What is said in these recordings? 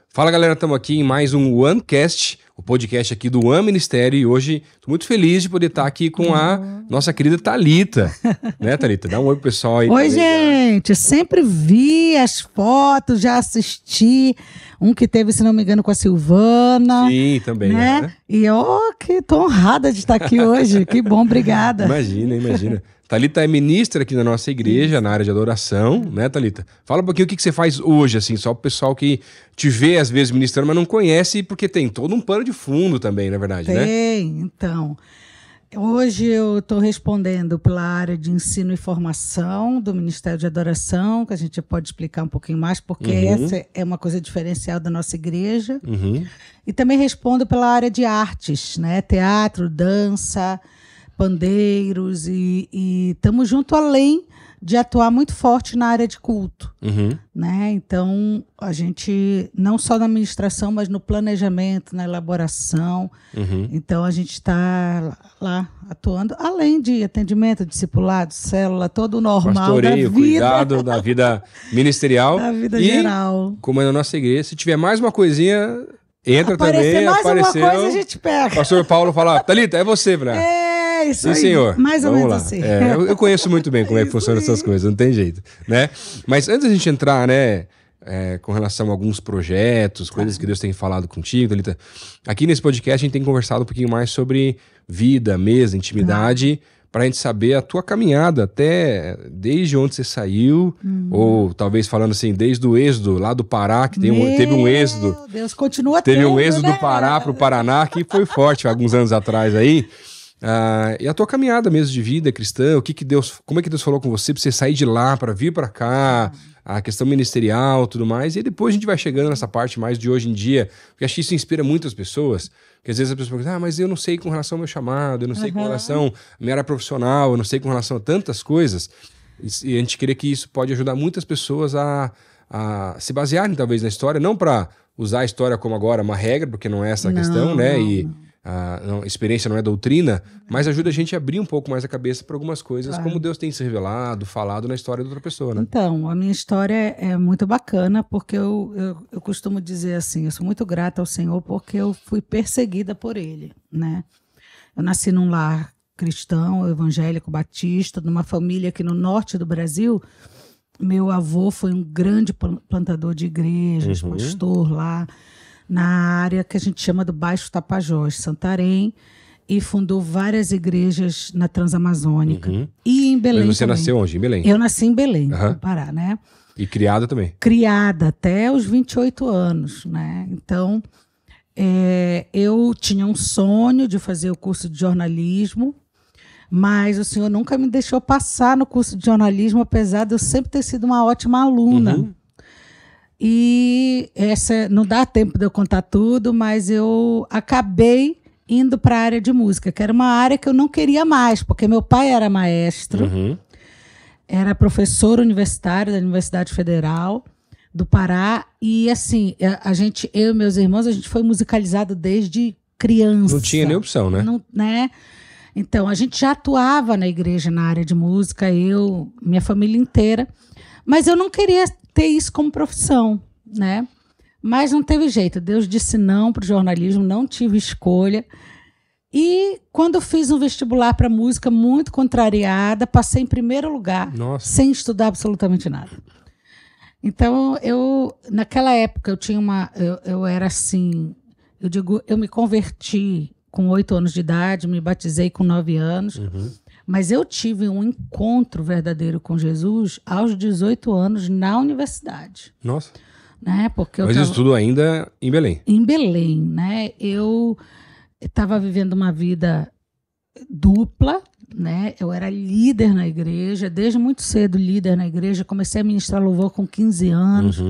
Fala galera, estamos aqui em mais um OneCast, o podcast aqui do One Ministério, e hoje estou muito feliz de poder estar aqui com a nossa querida Thalita, né Thalita? Dá um oi pro pessoal aí. Oi gente, sempre vi as fotos, já assisti, um que teve, se não me engano, com a Silvana. Sim, também. Né? E que tô honrada de estar aqui hoje, que bom, obrigada. Imagina. Thalita é ministra aqui na nossa igreja, na área de adoração, né, Thalita? Fala um pouquinho o que você faz hoje, assim, só pro pessoal que te vê às vezes ministrando, mas não conhece, porque tem todo um pano de fundo também, na verdade, né? Tem, então. Hoje eu estou respondendo pela área de ensino e formação do Ministério de Adoração, que a gente pode explicar um pouquinho mais, porque essa é uma coisa diferencial da nossa igreja. E também respondo pela área de artes, né? Teatro, dança, pandeiros, e estamos junto além de atuar muito forte na área de culto. Né? Então, a gente, não só na administração, mas no planejamento, na elaboração. Então, a gente está lá atuando, além de atendimento, discipulado, célula, todo o normal pastoreio, da vida. Cuidado da vida ministerial. Da vida geral. Como é na nossa igreja, se tiver mais uma coisinha, entra Aparecer também. Mais apareceu. Alguma coisa a gente pega. O pastor Paulo fala, Thalita, é você, né? Isso Sim, aí. senhor. Mais ou Vamos menos lá. assim. Eu conheço muito bem como é que funcionam essas coisas, não tem jeito, né? Mas antes da gente entrar, né, com relação a alguns projetos, coisas que Deus tem falado contigo, Thalita, aqui nesse podcast a gente tem conversado um pouquinho mais sobre vida, mesa, intimidade, para a gente saber a tua caminhada até desde onde você saiu, ou talvez falando assim, desde o êxodo lá do Pará, que teve um êxodo. Meu Deus, continua teve tendo, um êxodo né? do Pará para o Paraná, que foi forte alguns anos atrás aí. E a tua caminhada mesmo de vida cristã, como é que Deus falou com você pra você sair de lá para vir para cá, a questão ministerial, tudo mais, e depois a gente vai chegando nessa parte mais de hoje em dia, porque acho que isso inspira muitas pessoas, porque às vezes as pessoas falam, mas eu não sei com relação ao meu chamado, eu não sei com relação à minha área profissional, eu não sei com relação a tantas coisas, e a gente crê que isso pode ajudar muitas pessoas a se basearem talvez na história, não para usar a história como agora uma regra, porque não é essa a questão, né, experiência não é doutrina, mas ajuda a gente a abrir um pouco mais a cabeça para algumas coisas, como Deus tem se revelado, falado na história de outra pessoa, né? Então, a minha história é muito bacana, porque eu costumo dizer assim, eu sou muito grata ao Senhor porque eu fui perseguida por Ele, né? Eu nasci num lar cristão, evangélico, batista, numa família aqui no norte do Brasil. Meu avô foi um grande plantador de igrejas, pastor lá, na área que a gente chama do Baixo Tapajós, Santarém, e fundou várias igrejas na Transamazônica. E em Belém. Mas você também. Nasceu onde? Em Belém? Eu nasci em Belém, no Pará, né? E criada também? Criada até os 28 anos, né? Então, eu tinha um sonho de fazer o curso de jornalismo, mas o senhor nunca me deixou passar no curso de jornalismo, apesar de eu sempre ter sido uma ótima aluna. E não dá tempo de eu contar tudo, mas eu acabei indo para a área de música, que era uma área que eu não queria mais, porque meu pai era maestro, era professor universitário da Universidade Federal do Pará, e assim, eu e meus irmãos, a gente foi musicalizado desde criança. Não tinha nem opção, né? Não, né? Então, a gente já atuava na igreja, na área de música, minha família inteira, mas eu não queria ter isso como profissão, né? Mas não teve jeito. Deus disse não para o jornalismo, não tive escolha. E quando eu fiz um vestibular para música, muito contrariada, passei em primeiro lugar, sem estudar absolutamente nada. Então, naquela época, eu era assim, eu me converti com 8 anos de idade, me batizei com 9 anos. Mas eu tive um encontro verdadeiro com Jesus aos 18 anos na universidade. Nossa. Né? Porque Mas isso tudo ainda em Belém? Em Belém, né? Eu estava vivendo uma vida dupla, né? Eu era líder na igreja, desde muito cedo líder na igreja. Comecei a ministrar louvor com 15 anos.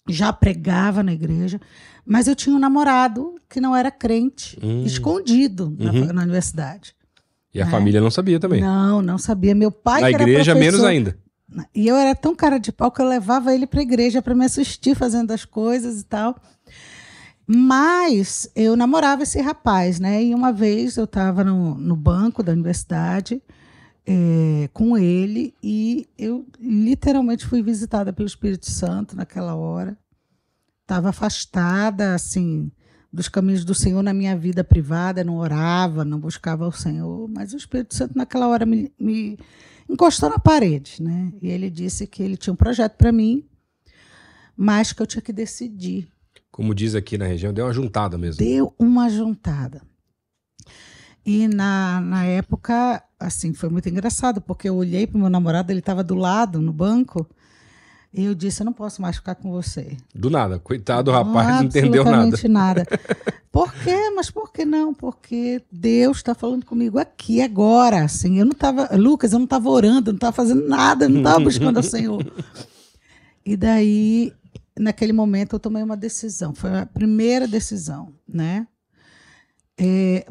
Já pregava na igreja. Mas eu tinha um namorado que não era crente, escondido na universidade. E a família não sabia também? Não sabia. Meu pai na que era igreja, professor, menos ainda. E eu era tão cara de pau que eu levava ele para a igreja para me assistir fazendo as coisas e tal. Mas eu namorava esse rapaz, né? E uma vez eu estava no banco da universidade com ele e eu literalmente fui visitada pelo Espírito Santo naquela hora. Estava afastada, assim, dos caminhos do Senhor na minha vida privada, não orava, não buscava o Senhor, mas o Espírito Santo naquela hora me encostou na parede, né? E ele disse que ele tinha um projeto para mim, mas que eu tinha que decidir. Como diz aqui na região, deu uma juntada mesmo. Deu uma juntada. E na época, assim, foi muito engraçado, porque eu olhei para o meu namorado, ele estava do lado, no banco, e eu disse, eu não posso mais ficar com você. Do nada, coitado do rapaz, não entendeu nada. Absolutamente nada. Por quê? Mas por que não? Porque Deus está falando comigo aqui, agora. Assim, eu não estava, Lucas, eu não estava orando, eu não estava fazendo nada, eu não estava buscando o Senhor. E daí, naquele momento, eu tomei uma decisão. Foi a primeira decisão, né?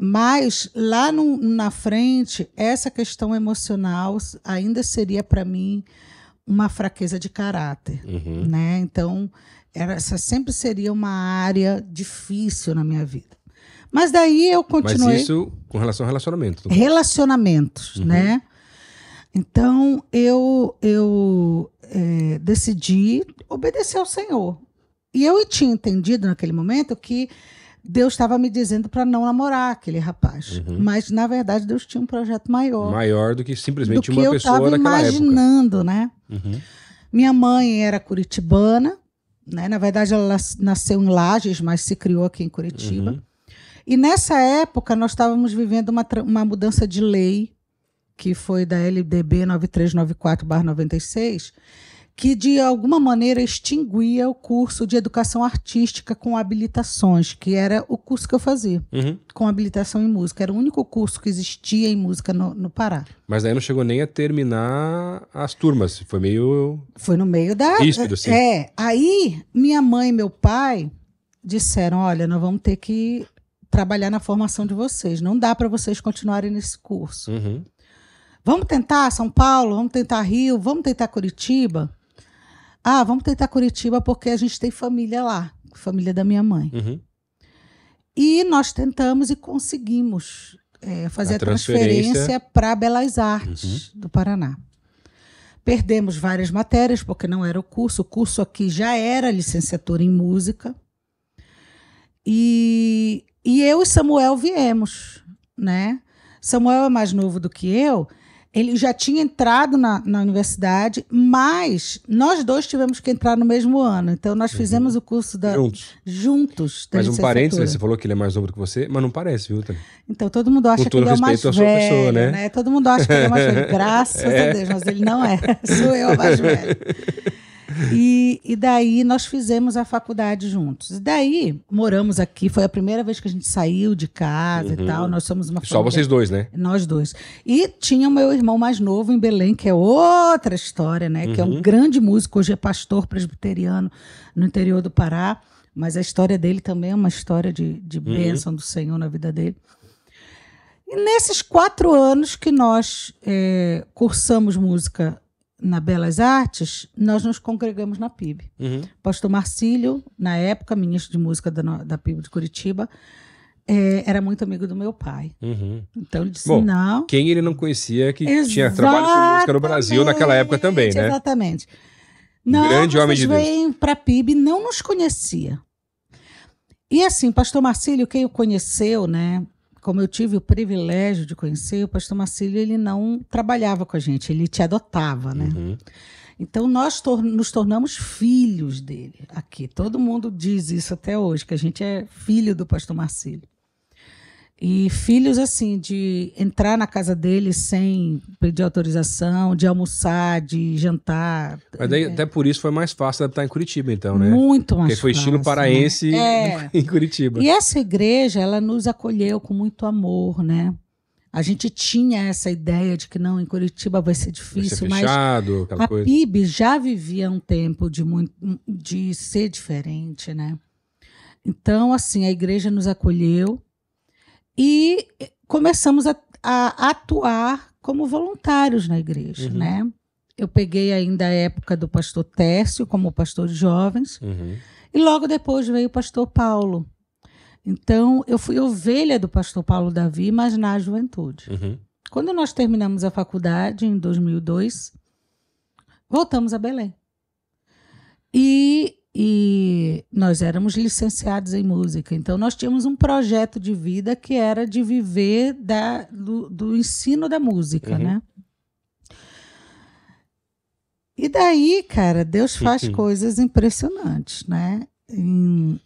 Mas lá na frente, essa questão emocional ainda seria para mim uma fraqueza de caráter, né? Então, essa sempre seria uma área difícil na minha vida. Mas daí eu continuei... Mas isso com relação ao relacionamento. Relacionamentos, né? Então, eu decidi obedecer ao Senhor. E eu tinha entendido naquele momento que Deus estava me dizendo para não namorar aquele rapaz. Mas, na verdade, Deus tinha um projeto maior. Maior do que simplesmente uma pessoa naquela época. Eu estava imaginando, né? Minha mãe era curitibana, né? Na verdade, ela nasceu em Lages, mas se criou aqui em Curitiba. E nessa época, nós estávamos vivendo uma mudança de lei, que foi da LDB 9394/96, que de alguma maneira extinguia o curso de educação artística com habilitações, que era o curso que eu fazia, com habilitação em música. Era o único curso que existia em música no Pará. Mas aí não chegou nem a terminar as turmas, foi meio... Foi no meio da... ríspido, assim. Aí minha mãe e meu pai disseram, olha, nós vamos ter que trabalhar na formação de vocês, não dá para vocês continuarem nesse curso. Vamos tentar São Paulo, vamos tentar Rio, vamos tentar Curitiba? Ah, vamos tentar Curitiba porque a gente tem família lá, família da minha mãe. E nós tentamos e conseguimos fazer a transferência para Belas Artes do Paraná. Perdemos várias matérias porque não era o curso aqui já era licenciatura em música. E eu e Samuel viemos, né? Samuel é mais novo do que eu. Ele já tinha entrado na universidade, mas nós dois tivemos que entrar no mesmo ano. Então, nós fizemos o curso juntos. Mas um parênteses, você falou que ele é mais novo do que você, mas não parece, viu, Tânia? Então, todo mundo acha que ele é o mais velho, pessoa, né? Todo mundo acha que ele é o mais velho. Graças a Deus, mas ele não é. Sou eu a mais velho. E daí nós fizemos a faculdade juntos. E daí moramos aqui, foi a primeira vez que a gente saiu de casa e tal. Nós somos uma família. Só vocês dois, né? Nós dois. E tinha o meu irmão mais novo em Belém, que é outra história, né? Que é um grande músico, hoje é pastor presbiteriano no interior do Pará. Mas a história dele também é uma história de bênção do Senhor na vida dele. E nesses 4 anos que nós cursamos música na Belas Artes, nós nos congregamos na PIB. Pastor Marcílio, na época, ministro de música da PIB de Curitiba, era muito amigo do meu pai. Então ele disse, não... Quem ele não conhecia que tinha trabalho com música no Brasil naquela época também, né? Exatamente. Não, grande homem de Deus. Veio para a PIB, não nos conhecia. E assim, pastor Marcílio, quem o conheceu, né? Como eu tive o privilégio de conhecer, o pastor Marcílio, ele não trabalhava com a gente, ele te adotava, né? Então, nós nos tornamos filhos dele aqui. Todo mundo diz isso até hoje, que a gente é filho do pastor Marcílio. E filhos, assim, de entrar na casa dele sem pedir autorização, de almoçar, de jantar. Mas daí, até por isso foi mais fácil adaptar em Curitiba, então, né? Muito mais fácil. Porque foi estilo paraense, né? Em Curitiba. E essa igreja, ela nos acolheu com muito amor, né? A gente tinha essa ideia de que não, em Curitiba vai ser difícil, vai ser fechado, aquela a PIB já vivia um tempo de ser diferente, né? Então, assim, a igreja nos acolheu. E começamos a atuar como voluntários na igreja, né? Eu peguei ainda a época do pastor Tércio como pastor de jovens. E logo depois veio o pastor Paulo, Então, eu fui ovelha do pastor Paulo Davi, mas na juventude. Uhum. Quando nós terminamos a faculdade, em 2002, voltamos a Belém. E nós éramos licenciados em música. Então, nós tínhamos um projeto de vida que era de viver do ensino da música, né? E daí, cara, Deus faz coisas impressionantes, né?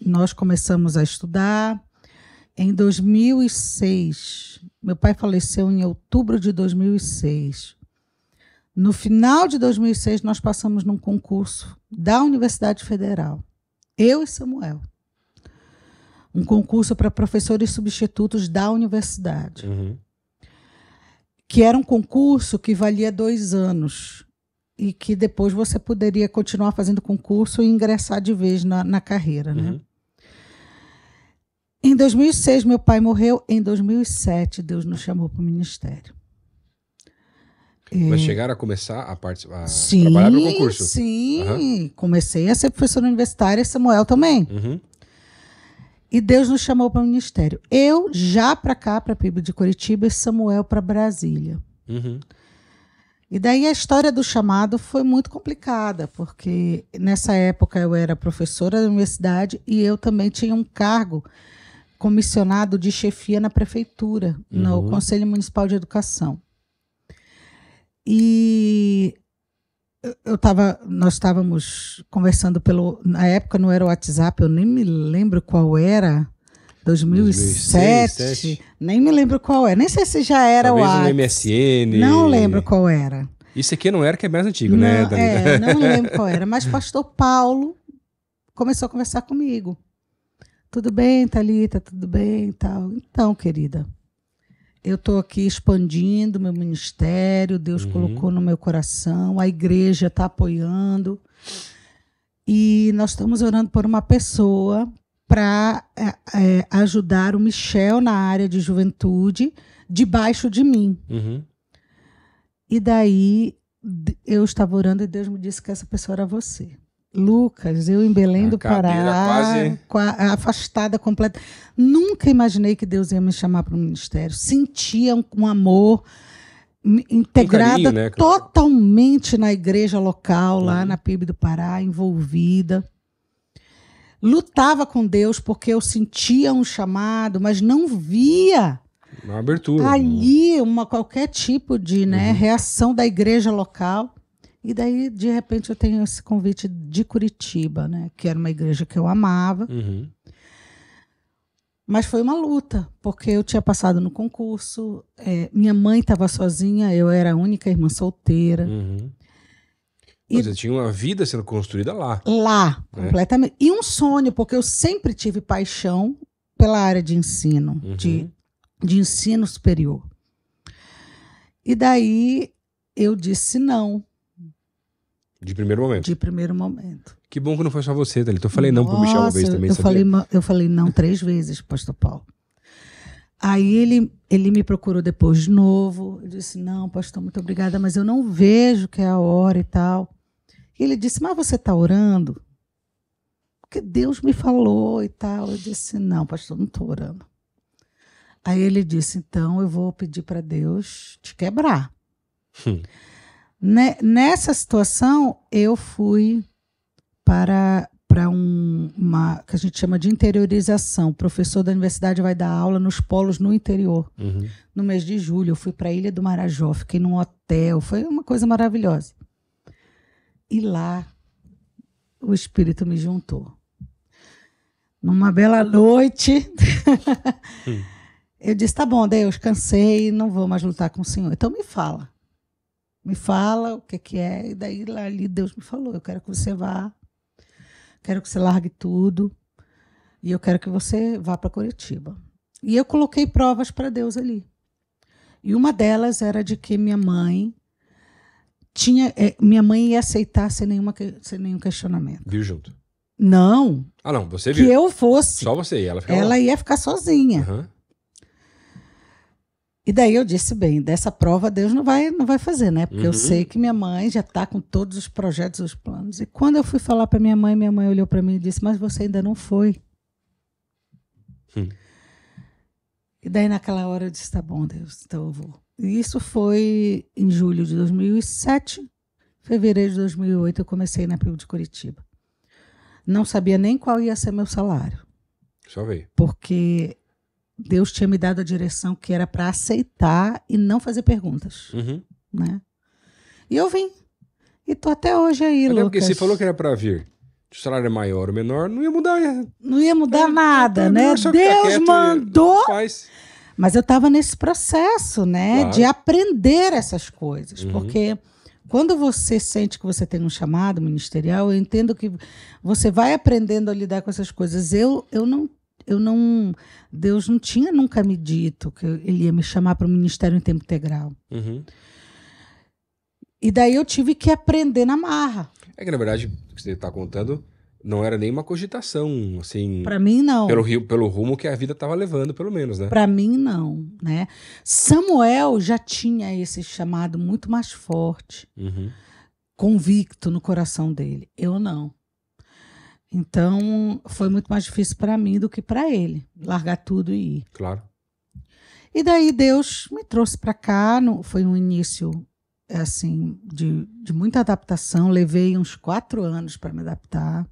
Nós começamos a estudar. Em 2006, meu pai faleceu em outubro de 2006. No final de 2006, nós passamos num concurso da Universidade Federal. Eu e Samuel. Um concurso para professores substitutos da universidade. Que era um concurso que valia 2 anos. E que depois você poderia continuar fazendo concurso e ingressar de vez na carreira, né? Em 2006, meu pai morreu. Em 2007, Deus nos chamou para o ministério. Mas chegaram a começar a participar, sim, trabalhar para o concurso? Sim, comecei a ser professora universitária, Samuel também. E Deus nos chamou para o ministério. Eu já para cá, para a PIB de Curitiba, e Samuel para Brasília. E daí a história do chamado foi muito complicada, porque nessa época eu era professora da universidade e eu também tinha um cargo comissionado de chefia na prefeitura, no Conselho Municipal de Educação. E nós estávamos conversando na época não era o WhatsApp, eu nem me lembro qual era, 2007, nem me lembro qual era, nem sei se já era talvez o WhatsApp. MSN. Não lembro qual era. Isso aqui não era, que é mais antigo, não, né? Não lembro qual era, mas pastor Paulo começou a conversar comigo. Tudo bem, Thalita? Tudo bem e tal. Então, querida, eu estou aqui expandindo meu ministério, Deus colocou no meu coração, a igreja está apoiando. E nós estamos orando por uma pessoa para ajudar o Michel na área de juventude, debaixo de mim. E daí eu estava orando e Deus me disse que essa pessoa era você. Lucas, eu em Belém do Pará, afastada completa. Nunca imaginei que Deus ia me chamar para o ministério. Sentia um amor integrada carinho, né, totalmente na igreja local, lá na PIB do Pará, envolvida. Lutava com Deus porque eu sentia um chamado, mas não via uma abertura. Ali qualquer tipo de reação da igreja local. E daí, de repente, eu tenho esse convite de Curitiba, né? Que era uma igreja que eu amava. Mas foi uma luta, porque eu tinha passado no concurso, minha mãe estava sozinha, eu era a única irmã solteira. E você tinha uma vida sendo construída lá. Lá, completamente. E um sonho, porque eu sempre tive paixão pela área de ensino, de ensino superior. E daí eu disse não. De primeiro momento? De primeiro momento. Que bom que não foi só você, Thalita. Eu falei não pro Michel uma vez também. Eu falei não 3 vezes, pastor Paulo. Aí ele me procurou depois de novo. Eu disse, não, pastor, muito obrigada, mas eu não vejo que é a hora e tal. E ele disse, mas você está orando? Porque Deus me falou e tal. Eu disse, não, pastor, não estou orando. Aí ele disse, então eu vou pedir para Deus te quebrar. Nessa situação, eu fui para uma que a gente chama de interiorização. O professor da universidade vai dar aula nos polos no interior. No mês de julho, eu fui para a Ilha do Marajó, fiquei num hotel, foi uma coisa maravilhosa. E lá, o Espírito me juntou. Numa bela noite, eu disse, tá bom, Deus, cansei, não vou mais lutar com o Senhor. Então me fala. Me fala o que é. E daí ali Deus me falou, eu quero que você vá, quero que você largue tudo e eu quero que você vá para Curitiba. E eu coloquei provas para Deus ali. E uma delas era de que minha mãe ia aceitar sem nenhum questionamento. Viu junto? Não. Ah, não, você viu. Que eu fosse. Só você, ela ia ficar sozinha. E daí eu disse, bem, dessa prova Deus não vai fazer, né? Porque eu sei que minha mãe já está com todos os projetos, os planos. E quando eu fui falar para minha mãe olhou para mim e disse, mas você ainda não foi. E daí naquela hora eu disse, tá bom, Deus, então eu vou. E isso foi em julho de 2007, fevereiro de 2008 eu comecei na PIB de Curitiba. Não sabia nem qual ia ser meu salário. Só veio. Porque Deus tinha me dado a direção que era para aceitar e não fazer perguntas. Né? E eu vim. E tô até hoje aí, Lucas. Porque você falou que era para vir. Se o salário é maior ou menor, não ia mudar. Não ia mudar nada, né? Deus mandou. Mas eu estava nesse processo, né? Claro. De aprender essas coisas. Porque quando você sente que você tem um chamado ministerial, eu entendo que você vai aprendendo a lidar com essas coisas. Eu não... Deus não tinha nunca me dito que ele ia me chamar para o ministério em tempo integral. E daí eu tive que aprender na marra. É que, na verdade, o que você está contando não era nem uma cogitação, assim... Para mim, não. Pelo rumo que a vida estava levando, pelo menos, né? Para mim, não. Né? Samuel já tinha esse chamado muito mais forte, convicto no coração dele. Eu não. Então, foi muito mais difícil para mim do que para ele, largar tudo e ir. Claro. E daí Deus me trouxe para cá, foi um início assim de muita adaptação, levei uns 4 anos para me adaptar.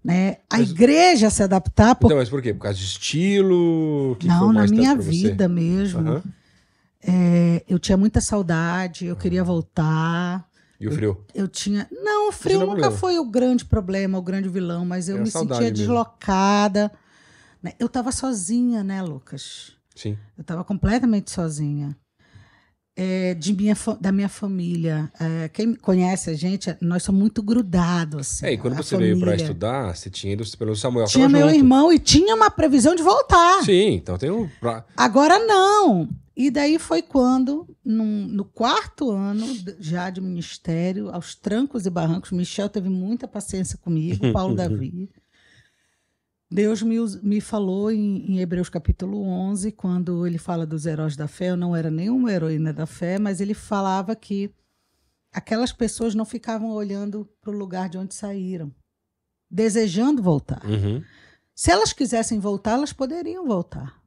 Né? A igreja se adaptar... Então, mas por quê? Por causa de estilo? Não, na minha vida mesmo. Eu tinha muita saudade, eu queria voltar... E o frio? Eu tinha... Não, o frio nunca foi o grande problema, o grande vilão, mas eu me sentia deslocada. Né? Eu estava sozinha, né, Lucas? Sim. Eu estava completamente sozinha. Da minha família. Quem conhece a gente, nós somos muito grudados. Assim, e quando você veio para estudar, você tinha ido pelo Samuel. Tinha meu irmão e tinha uma previsão de voltar. Sim, então tem um... Agora não. E daí foi quando, no 4º ano já de ministério, aos trancos e barrancos, Michel teve muita paciência comigo, Paulo Davi. Deus me falou em Hebreus capítulo 11, quando ele fala dos heróis da fé. Eu não era nenhuma heroína da fé, mas ele falava que aquelas pessoas não ficavam olhando para o lugar de onde saíram, desejando voltar. Se elas quisessem voltar, elas poderiam voltar.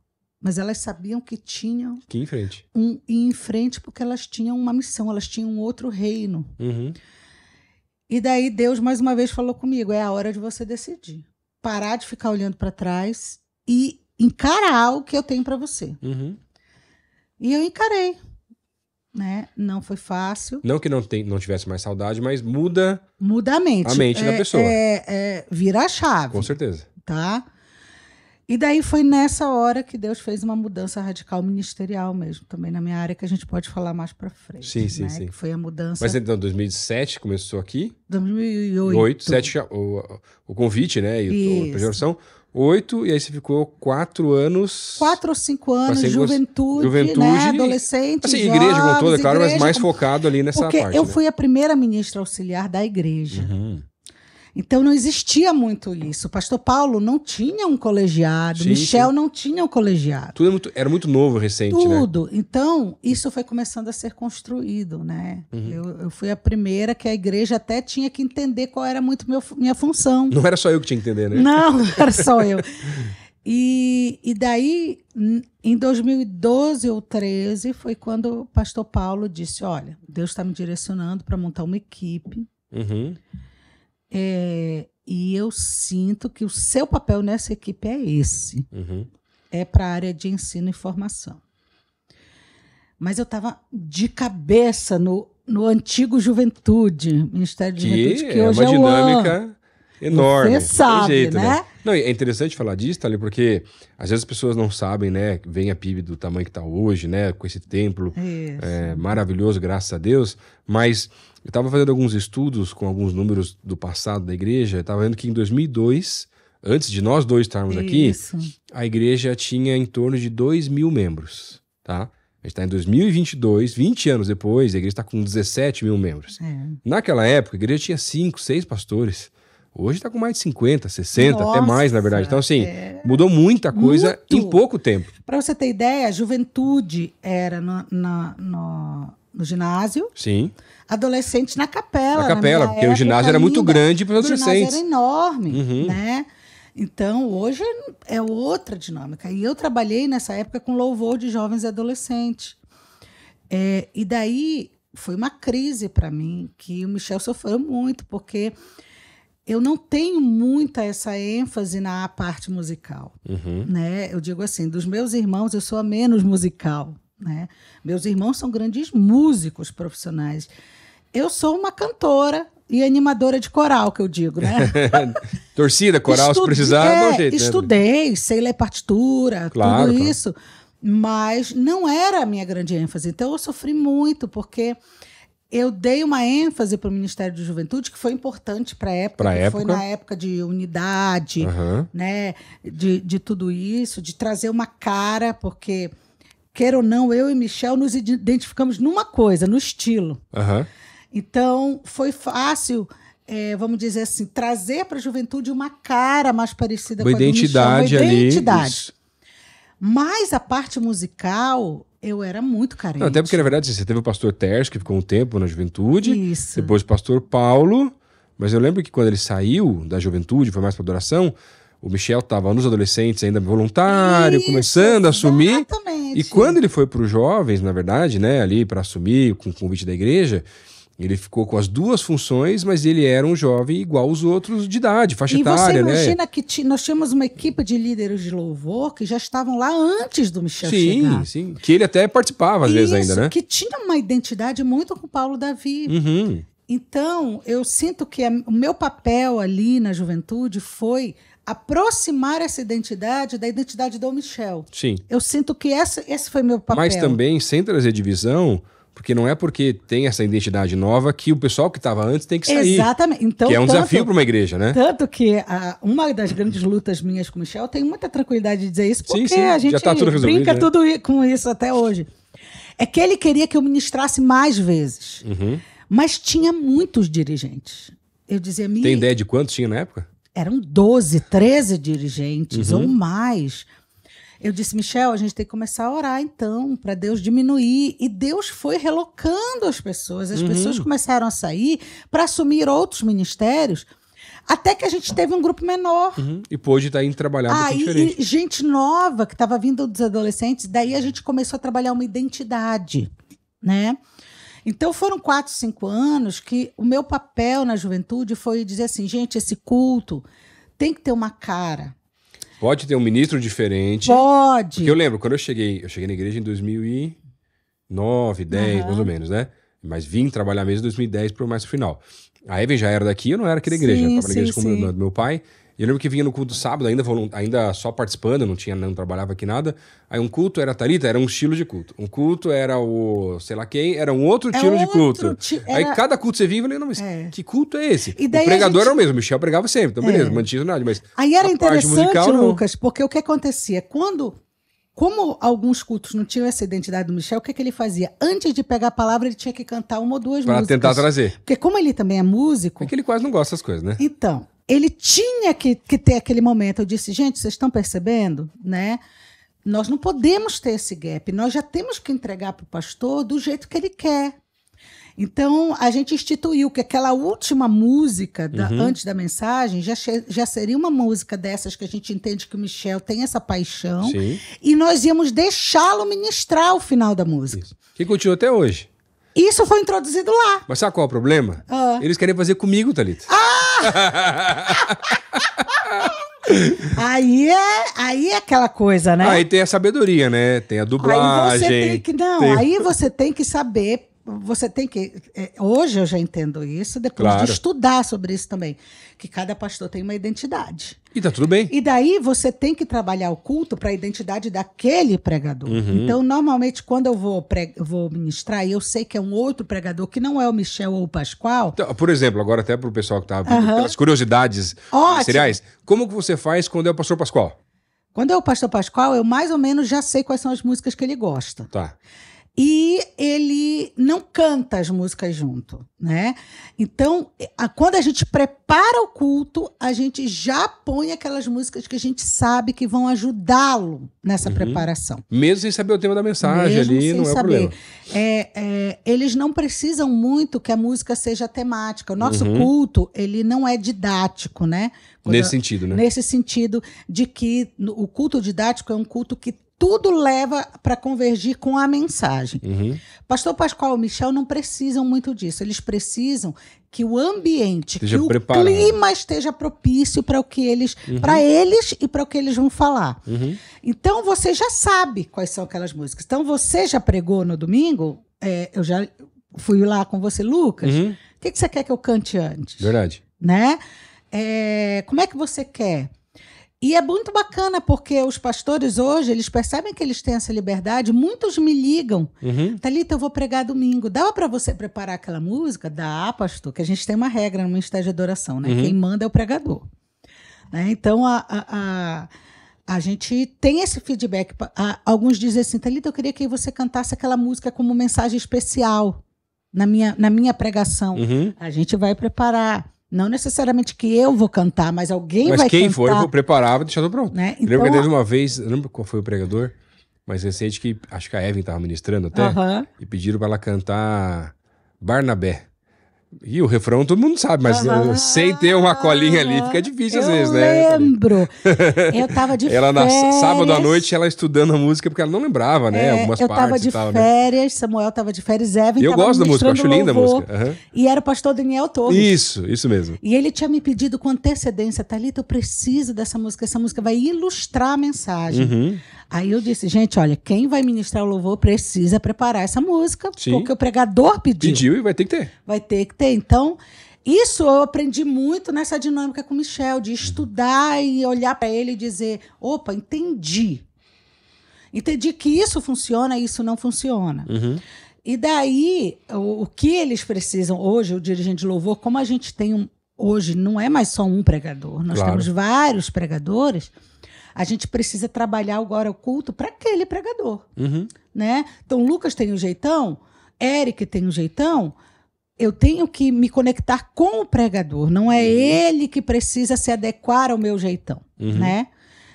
Mas elas sabiam que tinham que ir em frente. Ir em frente porque elas tinham uma missão, elas tinham um outro reino. E daí Deus mais uma vez falou comigo, é a hora de você decidir. Parar de ficar olhando para trás e encarar o que eu tenho para você. E eu encarei. Né? Não foi fácil. Não que não tivesse mais saudade, mas muda a mente da pessoa. Vira a chave. Com certeza. Tá? E daí foi nessa hora que Deus fez uma mudança radical ministerial mesmo, também na minha área, que a gente pode falar mais para frente. Sim, né? sim. Que foi a mudança... Mas então, 2007 começou aqui? 2008. 2007, o convite, né? E a projeção. 8, e aí você ficou 4 anos... 4 ou 5 anos, juventude, né? Adolescente, assim, jovens, igreja com toda, claro, mas mais focado ali nessa parte. Porque eu fui a primeira ministra auxiliar da igreja. Então não existia muito isso. O pastor Paulo não tinha um colegiado, Michel não tinha um colegiado. Tudo era muito novo, recente, Tudo. Né? Então, isso foi começando a ser construído, né? Eu fui a primeira que a igreja até tinha que entender qual era muito minha função. Não era só eu que tinha que entender, né? Não era só eu. E daí, em 2012 ou 2013, foi quando o pastor Paulo disse, olha, Deus está me direcionando para montar uma equipe. E eu sinto que o seu papel nessa equipe é esse. É para a área de ensino e formação. Mas eu estava de cabeça no antigo Juventude, Ministério de Juventude, que hoje é uma dinâmica enorme. Você sabe, jeito, né? Não, é interessante falar disso, Thalia, porque às vezes as pessoas não sabem, né? Vem a PIB do tamanho que está hoje, né? Com esse templo maravilhoso, graças a Deus. Mas eu estava fazendo alguns estudos com alguns números do passado da igreja. Eu estava vendo que em 2002, antes de nós dois estarmos aqui, a igreja tinha em torno de 2.000 membros, tá? A gente está em 2022, 20 anos depois, a igreja está com 17 mil membros. Naquela época, a igreja tinha 5, 6 pastores. Hoje está com mais de 50, 60, Nossa, até mais, na verdade. Então, assim, mudou muita coisa em pouco tempo. Para você ter ideia, a juventude era no ginásio. Sim. Adolescente na capela. Na capela, porque o ginásio era muito grande para os adolescentes. O ginásio era enorme, né? Então, hoje é outra dinâmica. E eu trabalhei nessa época com louvor de jovens e adolescentes. E daí foi uma crise para mim, que o Michel sofreu muito, porque eu não tenho muita essa ênfase na parte musical. Né? Eu digo assim, dos meus irmãos, eu sou a menos musical. Né? Meus irmãos são grandes músicos profissionais. Eu sou uma cantora e animadora de coral, que eu digo, né? Torcida, coral, se precisar, dá um jeito. Estudei, sei ler partitura, claro, tudo isso, mas não era a minha grande ênfase. Então, eu sofri muito, porque eu dei uma ênfase para o Ministério da Juventude, que foi importante para a época, foi na época de unidade, né? De tudo isso, de trazer uma cara, porque, queira ou não, eu e Michel nos identificamos numa coisa, no estilo. Então, foi fácil, vamos dizer assim, trazer para a juventude uma cara mais parecida com a do Michel. Uma identidade. Mas a parte musical, eu era muito carente. Não, até porque, na verdade, você teve o pastor Tércio, que ficou um tempo na juventude. Isso. Depois o pastor Paulo. Mas eu lembro que quando ele saiu da juventude, foi mais para adoração, o Michel estava nos adolescentes ainda voluntário, começando a assumir. Exatamente. E quando ele foi para os jovens, na verdade, né, ali para assumir com o convite da igreja, ele ficou com as duas funções, mas ele era um jovem igual aos outros de idade, faixa etária, né? E você imagina que nós tínhamos uma equipe de líderes de louvor que já estavam lá antes do Michel chegar. Sim, que ele até participava às vezes ainda, né? Que tinha uma identidade muito com Paulo Davi. Então, eu sinto que o meu papel ali na juventude foi aproximar essa identidade da identidade do Michel. Sim. Eu sinto que esse foi meu papel. Mas também, sem trazer divisão, porque não é porque tem essa identidade nova que o pessoal que estava antes tem que sair. Exatamente. Então, que é um desafio para uma igreja, né? Tanto que uma das grandes lutas minhas com o Michel, eu tenho muita tranquilidade de dizer isso, porque a gente já tá tudo resolvido, brinca né? tudo com isso até hoje. É que ele queria que eu ministrasse mais vezes. Mas tinha muitos dirigentes. Eu dizia... Tem ideia de quantos tinha na época? Eram 12, 13 dirigentes ou mais. Eu disse, Michel, a gente tem que começar a orar, então, para Deus diminuir. E Deus foi relocando as pessoas. As pessoas começaram a sair para assumir outros ministérios, até que a gente teve um grupo menor. E pôde estar indo trabalhar um pouquinho diferente. E gente nova que estava vindo dos adolescentes, daí a gente começou a trabalhar uma identidade, né? Então, foram 4, 5 anos que o meu papel na juventude foi dizer assim, gente, esse culto tem que ter uma cara. Pode ter um ministro diferente. Pode. Porque eu lembro, quando eu cheguei na igreja em 2009, 10, mais ou menos, né? Mas vim trabalhar mesmo em 2010 para mais pro final. A Evan já era daqui, eu não era aqui da igreja. Eu estava na igreja com o meu pai. E eu lembro que vinha no culto sábado, ainda só participando, não trabalhava aqui nada. Aí um culto era a Thalita, era um estilo de culto. Um culto era o sei lá quem, era um outro estilo de culto. Aí cada culto você vinha e falei, não, mas que culto é esse? O pregador era o mesmo, o Michel pregava sempre, então beleza, mantinha nada, mas aí era interessante, musical, Lucas, porque o que acontecia? Como alguns cultos não tinham essa identidade do Michel, o que ele fazia? Antes de pegar a palavra, ele tinha que cantar uma ou duas músicas. Para tentar trazer. Porque como ele também é músico... É que ele quase não gosta das coisas, né? Então, ele tinha que ter aquele momento. Eu disse, gente, vocês estão percebendo? Né? Nós não podemos ter esse gap. Nós já temos que entregar para o pastor do jeito que ele quer. Então, a gente instituiu que aquela última música antes da mensagem já seria uma música dessas que a gente entende que o Michel tem essa paixão. Sim. E nós íamos deixá-lo ministrar o final da música. Isso. Que continua até hoje. Isso foi introduzido lá. Mas sabe qual é o problema? Eles querem fazer comigo, Thalita. Aí é aquela coisa, né? Aí tem a sabedoria, né? Tem a dublagem. Aí você tem que saber. Você tem que... hoje eu já entendo isso, depois de estudar sobre isso também. Que cada pastor tem uma identidade. E tá tudo bem. E daí você tem que trabalhar o culto para a identidade daquele pregador. Então, normalmente, quando eu vou ministrar, e eu sei que é um outro pregador, que não é o Michel ou o Pascoal... Então, por exemplo, agora até para o pessoal que tá pelas curiosidades seriais, como que você faz quando é o pastor Pascoal? Quando é o pastor Pascoal, eu mais ou menos já sei quais são as músicas que ele gosta. Tá. e ele não canta as músicas junto, né? Então, quando a gente prepara o culto, a gente já põe aquelas músicas que a gente sabe que vão ajudá-lo nessa preparação. Mesmo sem saber o tema da mensagem Mesmo ali, sem não é o saber. problema. Eles não precisam muito que a música seja temática. O nosso culto, ele não é didático, né? Nesse sentido, né? Nesse sentido de que o culto didático é um culto que tudo leva para convergir com a mensagem. Pastor Pascoal e Michel não precisam muito disso. Eles precisam que o ambiente, esteja que preparado. o clima esteja propício para o que eles, para eles e para o que eles vão falar. Então você já sabe quais são aquelas músicas. Então você já pregou no domingo? Eu já fui lá com você, Lucas. O que você quer que eu cante antes? Verdade. Né? Como é que você quer? E é muito bacana, porque os pastores hoje, eles percebem que eles têm essa liberdade, muitos me ligam. Thalita, eu vou pregar domingo. Dava para você preparar aquela música? Dá, pastor, que a gente tem uma regra no Ministério de Adoração, né? Quem manda é o pregador. Né? Então, a gente tem esse feedback. Alguns dizem assim, Thalita, eu queria que você cantasse aquela música como mensagem especial na minha pregação. A gente vai preparar. Não necessariamente que eu vou cantar, mas alguém vai cantar. Mas quem for, eu vou preparar, vou deixar tudo pronto. Né? Eu lembro que teve uma vez, eu lembro qual foi o pregador, mas recente, que acho que a Evelyn estava ministrando até, e pediram para ela cantar Barnabé. E o refrão todo mundo sabe, mas sem ter uma colinha ali fica difícil às vezes, né? Eu lembro. Eu tava de ela férias. Sábado à noite, ela estudando a música, porque ela não lembrava, né? Algumas eu partes tava de e tal, férias, né? Samuel tava de férias, Evan E eu tava gosto da música, eu acho linda a louvor, música. E era o pastor Daniel Torres. Isso mesmo. E ele tinha me pedido com antecedência, Thalita, eu preciso dessa música, essa música vai ilustrar a mensagem. Aí eu disse, gente, olha, quem vai ministrar o louvor precisa preparar essa música, porque o pregador pediu. Pediu e vai ter que ter. Vai ter que ter. Então, isso eu aprendi muito nessa dinâmica com o Michel, de estudar e olhar para ele e dizer, opa, entendi. Entendi que isso funciona e isso não funciona. E daí, o que eles precisam hoje, o dirigente de louvor, como a gente tem hoje, não é mais só um pregador, nós temos vários pregadores, a gente precisa trabalhar agora o culto para aquele pregador. Né? Então, Lucas tem um jeitão, Eric tem um jeitão, eu tenho que me conectar com o pregador, não é ele que precisa se adequar ao meu jeitão, né?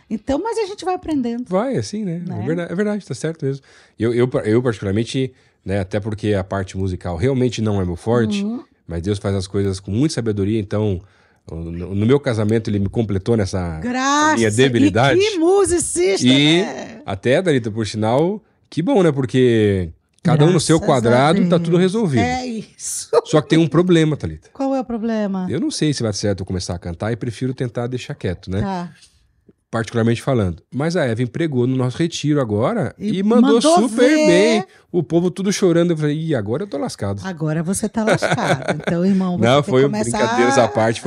Então, mas a gente vai aprendendo. Vai, assim, né? É verdade, tá certo mesmo. Eu particularmente, né, até porque a parte musical realmente não é meu forte, mas Deus faz as coisas com muita sabedoria, então no meu casamento ele me completou nessa minha debilidade. E que musicista, né? Até, Thalita, por sinal, que bom, né? Porque cada um no seu quadrado tá tudo resolvido. É isso. Só que tem um problema, Thalita. Qual é o problema? Eu não sei se vai dar certo eu começar a cantar e prefiro tentar deixar quieto, né? Tá. Particularmente falando. Mas a Evelyn pregou no nosso retiro agora e mandou super bem. O povo tudo chorando. Eu falei, agora eu tô lascado. Agora você tá lascado. Então, irmão, você não, tem que começar... brincadeiras à parte.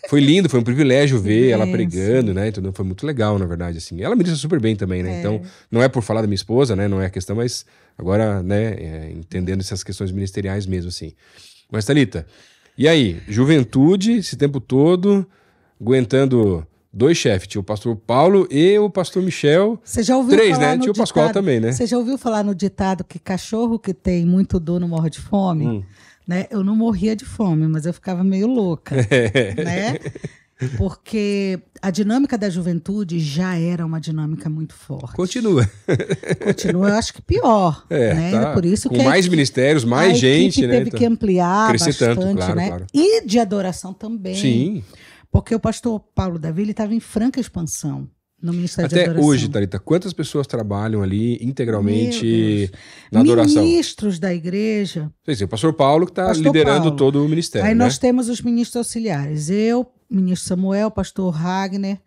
Foi lindo, foi um privilégio ver ela pregando, né? Então, foi muito legal, na verdade, assim. Ela ministra super bem também, né? Então, não é por falar da minha esposa, né? Não é a questão, mas agora, né? Entendendo essas questões ministeriais mesmo, assim. Mas, Thalita, e aí? Juventude, esse tempo todo, aguentando... 2 chefes, tinha o pastor Paulo e o pastor Michel. Você já ouviu 3, falar né? Tinha o Pascoal também, né? Você já ouviu falar no ditado que cachorro que tem muito dono morre de fome? Né? Eu não morria de fome, mas eu ficava meio louca. Né? Porque a dinâmica da juventude já era uma dinâmica muito forte. Continua, eu acho que pior. Né? Tá. Por isso com que mais ministérios, mais gente, né? Teve que ampliar bastante, tanto, claro, né? Claro. E de adoração também. Sim. Porque o pastor Paulo Davi estava em franca expansão no Ministério de Adoração. Até hoje, Thalita, quantas pessoas trabalham ali integralmente na adoração? Ministros da igreja. Sim, o pastor Paulo que está liderando todo o ministério. Aí né? nós temos os ministros auxiliares. Eu, ministro Samuel, pastor Ragner,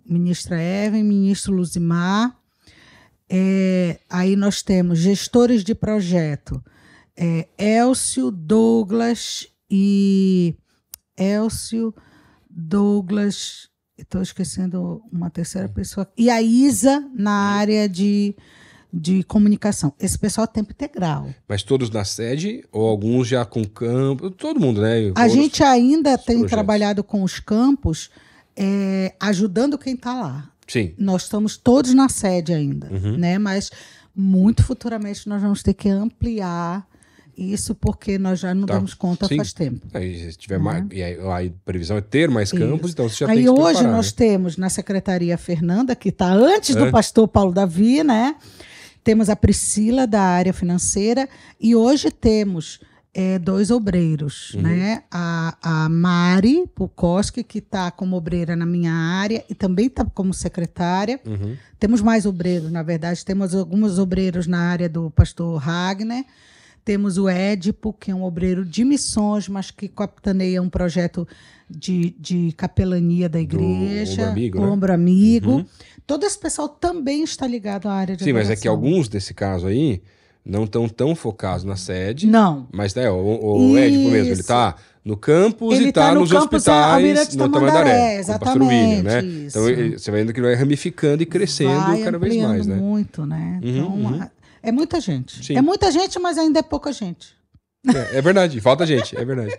ministra Evan, ministro Luzimar. Aí nós temos gestores de projeto. Elcio, Douglas e... estou esquecendo uma terceira pessoa, e a Isa na área de comunicação. Esse pessoal é tempo integral. Mas todos na sede ou alguns já com campo? Todo mundo, né? A gente ainda tem trabalhado com os campos, ajudando quem está lá. Sim. Nós estamos todos na sede ainda, né? Mas Muito futuramente nós vamos ter que ampliar isso, porque nós já não damos conta faz tempo. Aí, se tiver mais, e aí, a previsão é ter mais campos, então você já aí tem que se hoje preparar, nós temos na Secretaria Fernanda, que está antes do pastor Paulo Davi, né? Temos a Priscila, da área financeira, e hoje temos 2 obreiros, né? A Mari Pukoski, que está como obreira na minha área e também está como secretária. Temos mais obreiros, na verdade. Temos alguns obreiros na área do pastor Ragner. Temos o Édipo, que é um obreiro de missões, mas que capitaneia um projeto de capelania da igreja. Ombro Amigo. Todo esse pessoal também está ligado à área de adoração. Mas é que alguns desse caso aí não estão tão focados na sede. Não. Mas o Édipo mesmo, ele está no campus e está nos hospitais no Tamandaré. Exatamente. William, né? Então você vai vendo que ele vai ramificando e crescendo cada vez mais, né? Muito, né? Então, é muita gente. Sim. É muita gente, mas ainda é pouca gente. É verdade, falta gente, é verdade.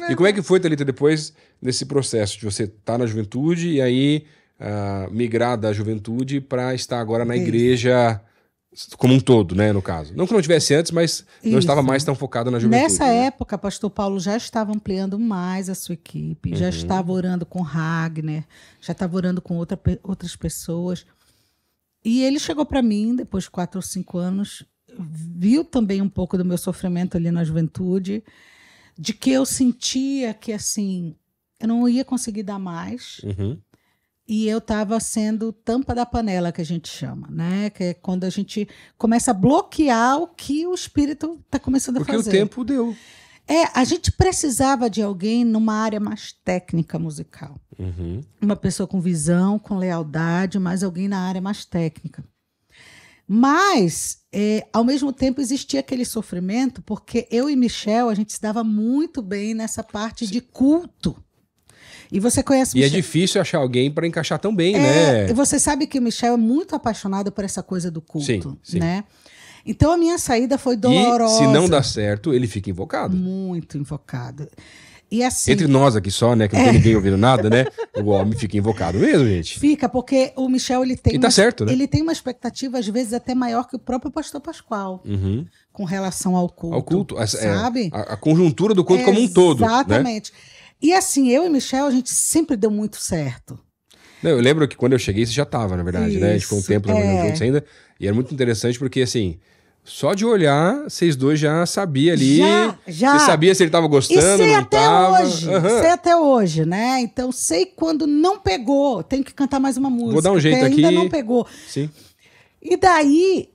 E como é que foi, Thalita, depois desse processo de você estar na juventude e aí migrar da juventude para estar agora na igreja como um todo, né, no caso? Não que não tivesse antes, mas não estava mais tão focado na juventude. Nessa época, pastor Paulo já estava ampliando mais a sua equipe, já estava orando com Ragner, já estava orando com outras pessoas. E ele chegou para mim, depois de 4 ou 5 anos, viu também um pouco do meu sofrimento ali na juventude, de que eu sentia que, assim, eu não ia conseguir dar mais, e eu estava sendo tampa da panela, que a gente chama, né? Que é quando a gente começa a bloquear o que o Espírito está começando a fazer. Porque o tempo deu. A gente precisava de alguém numa área mais técnica musical. Uma pessoa com visão, com lealdade, mas alguém na área mais técnica. Mas, ao mesmo tempo, existia aquele sofrimento, porque eu e Michel, a gente se dava muito bem nessa parte de culto. E você conhece Michel. E é difícil achar alguém para encaixar tão bem, né? E você sabe que o Michel é muito apaixonado por essa coisa do culto, sim. né? Então, a minha saída foi dolorosa. E se não dá certo, ele fica invocado. Muito invocado. E assim, entre nós aqui só, né? Que não tem ninguém ouvindo nada, né? O homem fica invocado mesmo, gente. Fica, porque o Michel, ele tem... E tá certo, né? Ele tem uma expectativa, às vezes, até maior que o próprio pastor Pascoal. Com relação ao culto. Ao culto, sabe? A conjuntura do culto como um todo. Exatamente. Né? E assim, eu e Michel, a gente sempre deu muito certo. Não, eu lembro que quando eu cheguei, você já tava, na verdade, né? A gente ficou um tempo trabalhando juntos ainda. E era muito interessante porque, assim... Só de olhar, vocês dois já sabiam ali. Já. Você sabia se ele estava gostando, sei não até tava. Hoje. Sei até hoje, né? Então, sei quando não pegou. Tem que cantar mais uma música. Vou dar um jeito aqui. Ainda não pegou. Sim. E daí,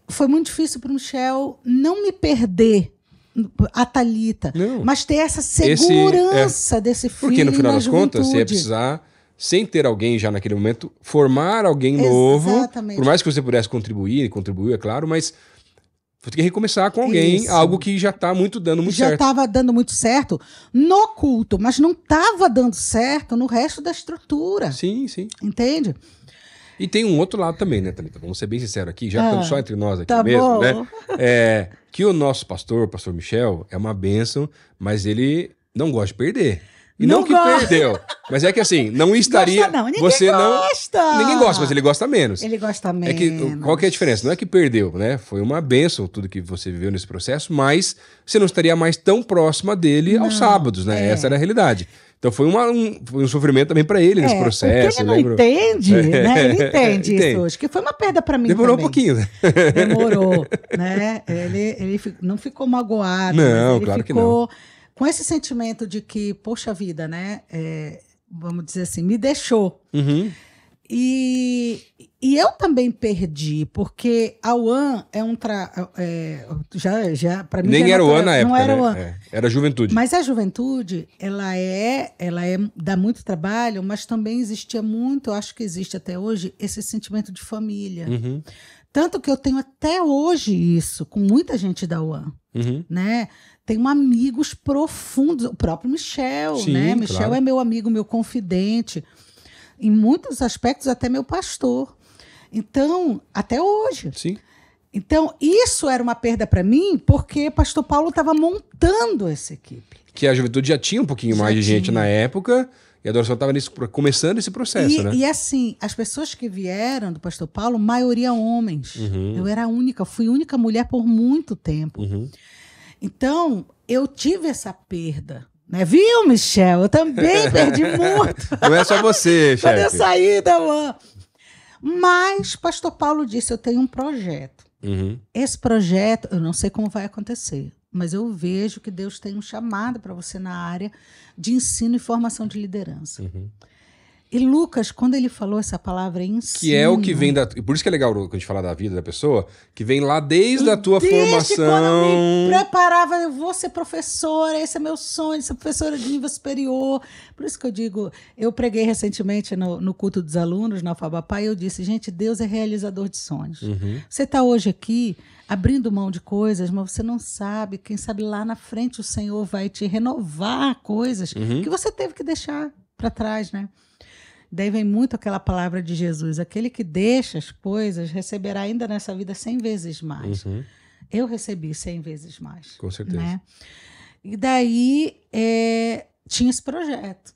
foi muito difícil para o Michel não me perder a Thalita. Não. Mas ter essa segurança desse filho. Porque, no final das contas, você ia precisar... Sem ter alguém já naquele momento, formar alguém novo. Exatamente. Por mais que você pudesse contribuir, contribuiu, é claro, mas você tem que recomeçar com alguém, algo que já está dando muito certo. Já estava dando muito certo no culto, mas não estava dando certo no resto da estrutura. Sim. Entende? E tem um outro lado também, né, Thalita? Vamos ser bem sinceros aqui, já estamos só entre nós aqui mesmo, bom. Né? Que o nosso pastor Michel, é uma bênção, mas ele não gosta de perder. E não que perdeu, mas é que assim, não estaria... Gosta não, ninguém você gosta. Ninguém gosta, mas ele gosta menos. Ele gosta menos. Qual que é a diferença? Não é que perdeu, né? Foi uma bênção tudo que você viveu nesse processo, mas você não estaria mais tão próxima dele aos sábados, né? Essa era a realidade. Então foi um sofrimento também para ele nesse processo. Ele não entende, né? Ele entende isso hoje, que foi uma perda para mim. Demorou também. Um pouquinho, né? Demorou, né? Ele não ficou magoado. Não, ele claro que não. Com esse sentimento de que, poxa vida, né? Vamos dizer assim, me deixou. E eu também perdi, porque a UAN é um... já para mim... Nem era o UAN na época, não era né? O AN. Era a juventude. Mas a juventude, ela dá muito trabalho, mas também existia muito, eu acho que existe até hoje, esse sentimento de família. Tanto que eu tenho até hoje isso, com muita gente da UAN, né? Tenho amigos profundos, o próprio Michel, né? Michel claro. É meu amigo, meu confidente, em muitos aspectos até meu pastor. Então, até hoje. Sim. Então, isso era uma perda para mim, porque o pastor Paulo estava montando essa equipe. Que a juventude já tinha um pouquinho mais de gente na época, E a adoração estava começando esse processo, né? E assim, as pessoas que vieram do pastor Paulo, maioria homens. Eu era a única, fui a única mulher por muito tempo. Então, eu tive essa perda. Né? Viu, Michel? Eu também perdi muito. Não é só você, chefe. Quando eu saí da UAM. Mas pastor Paulo disse, eu tenho um projeto. Esse projeto, eu não sei como vai acontecer, mas eu vejo que Deus tem um chamado para você na área de ensino e formação de liderança. E Lucas, quando ele falou essa palavra ensino... Que é o que vem da... Por isso que é legal quando a gente fala da vida da pessoa, que vem lá desde a tua formação. Quando eu me preparava, eu vou ser professora, esse é meu sonho, ser professora de nível superior. Por isso que eu digo, eu preguei recentemente no culto dos alunos, na FABAPA, e eu disse, gente, Deus é realizador de sonhos. Você está hoje aqui abrindo mão de coisas, mas você não sabe, quem sabe lá na frente o Senhor vai te renovar coisas que você teve que deixar para trás, né? Daí vem muito aquela palavra de Jesus, aquele que deixa as coisas receberá ainda nessa vida 100 vezes mais. Eu recebi 100 vezes mais. Com certeza. Né? E daí tinha esse projeto.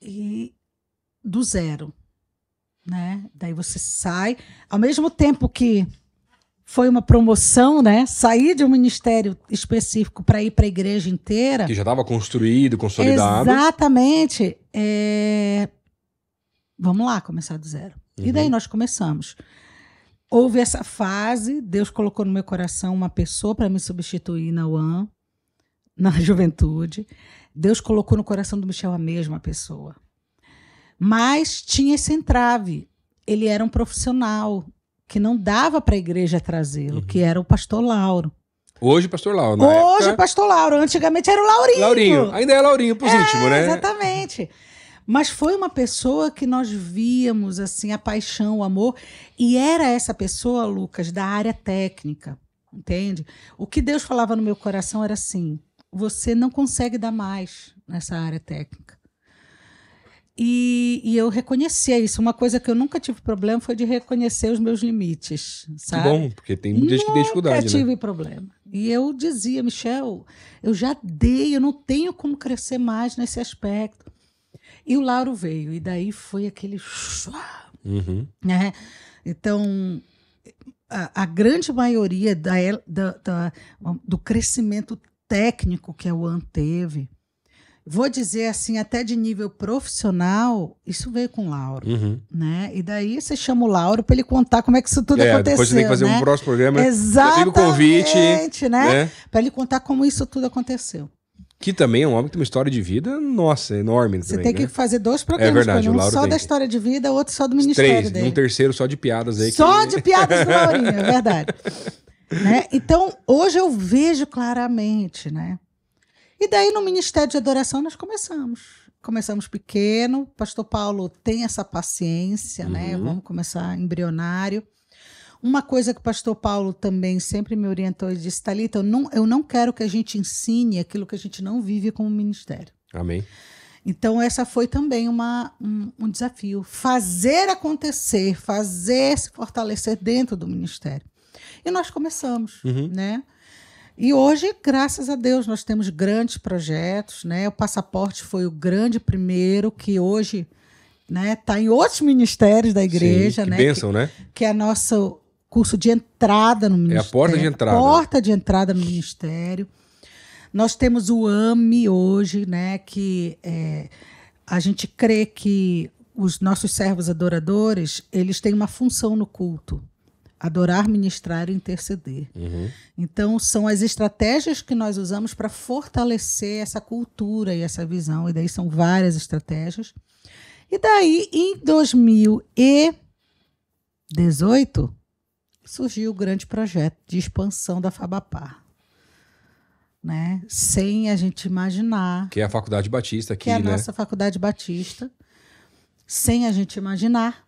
E do zero. Né? Daí você sai, ao mesmo tempo que foi uma promoção, né? Sair de um ministério específico para ir para a igreja inteira. Que já estava construído, consolidado. Exatamente. Vamos lá, começar do zero. E daí nós começamos. Houve essa fase, Deus colocou no meu coração uma pessoa para me substituir na UAM, na juventude. Deus colocou no coração do Michel a mesma pessoa. Mas tinha esse entrave. Ele era um profissional que não dava para a igreja trazê-lo, que era o pastor Lauro. Hoje, pastor Lauro. Hoje, pastor Lauro. Antigamente era o Laurinho. Laurinho. Ainda é Laurinho pros íntimos, né? Exatamente. Mas foi uma pessoa que nós víamos assim, a paixão, o amor. E era essa pessoa, Lucas, da área técnica. Entende? O que Deus falava no meu coração era assim, você não consegue dar mais nessa área técnica. E eu reconhecia isso. Uma coisa que eu nunca tive problema foi de reconhecer os meus limites, sabe? Que bom, porque tem muita gente que tem dificuldade, nunca tive problema. E eu dizia, Michel, eu já dei, eu não tenho como crescer mais nesse aspecto. E o Lauro veio, e daí foi aquele... Né? Então, a grande maioria do crescimento técnico que a UAM teve, vou dizer assim, até de nível profissional, isso veio com o Lauro. Né? E daí você chama o Lauro para ele contar como é que isso tudo aconteceu. Depois você tem que fazer um próximo programa. Exatamente, fica o convite, né? Para ele contar como isso tudo aconteceu. Que também é um homem que tem uma história de vida, nossa, enorme. Você também, tem que fazer 2 programas. É verdade, um só da história de vida, outro só do ministério dele. Um terceiro só de piadas aí. Só de piadas do Laurinho, é verdade. Né? Então, hoje eu vejo claramente, né? E daí no Ministério de Adoração nós começamos. Começamos pequeno, pastor Paulo tem essa paciência, né? Vamos começar embrionário. Uma coisa que o pastor Paulo também sempre me orientou e disse, Thalita, eu não quero que a gente ensine aquilo que a gente não vive como ministério. Amém. Então, essa foi também um desafio. Fazer acontecer, fazer se fortalecer dentro do ministério. E nós começamos, né? E hoje, graças a Deus, nós temos grandes projetos, né? O Passaporte foi o grande primeiro, que hoje está em outros ministérios da igreja. Sim, que né? bênção, né? Que é nosso curso de entrada no ministério. É a porta de entrada. Porta de entrada no ministério. Nós temos o AME hoje, né? Que a gente crê que os nossos servos adoradores, eles têm uma função no culto. Adorar, ministrar e interceder. Então, são as estratégias que nós usamos para fortalecer essa cultura e essa visão. E daí são várias estratégias. E daí, em 2018, surgiu o grande projeto de expansão da FABAPA. Né? Sem a gente imaginar. Que é a Faculdade Batista aqui, que é a né? nossa Faculdade Batista. Sem a gente imaginar,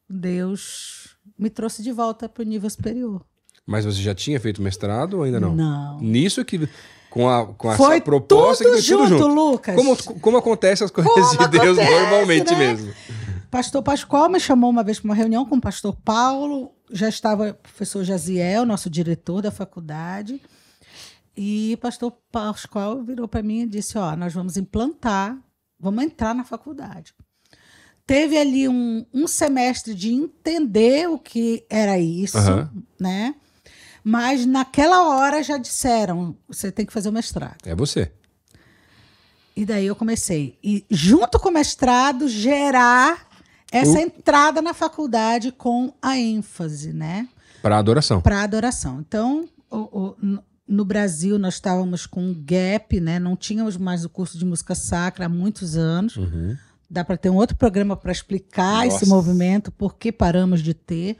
Deus me trouxe de volta para o nível superior. Mas você já tinha feito mestrado ou ainda não? Não. Nisso que... Com foi essa proposta tudo que foi tudo junto, Lucas. Como acontece as coisas de Deus normalmente, né? Mesmo. Pastor Pascoal me chamou uma vez para uma reunião com o pastor Paulo, já estava o professor Jaziel, nosso diretor da faculdade, e pastor Pascoal virou para mim e disse, nós vamos implantar vamos entrar na faculdade. Teve ali um semestre de entender o que era isso, né? Mas naquela hora já disseram, você tem que fazer o mestrado. É você. E daí eu comecei. E junto com o mestrado, gerar essa entrada na faculdade com a ênfase, né? Para adoração. Para adoração. Então, no Brasil, nós estávamos com um gap, né? Não tínhamos mais o curso de música sacra há muitos anos. Dá para ter um outro programa para explicar esse movimento, por que paramos de ter.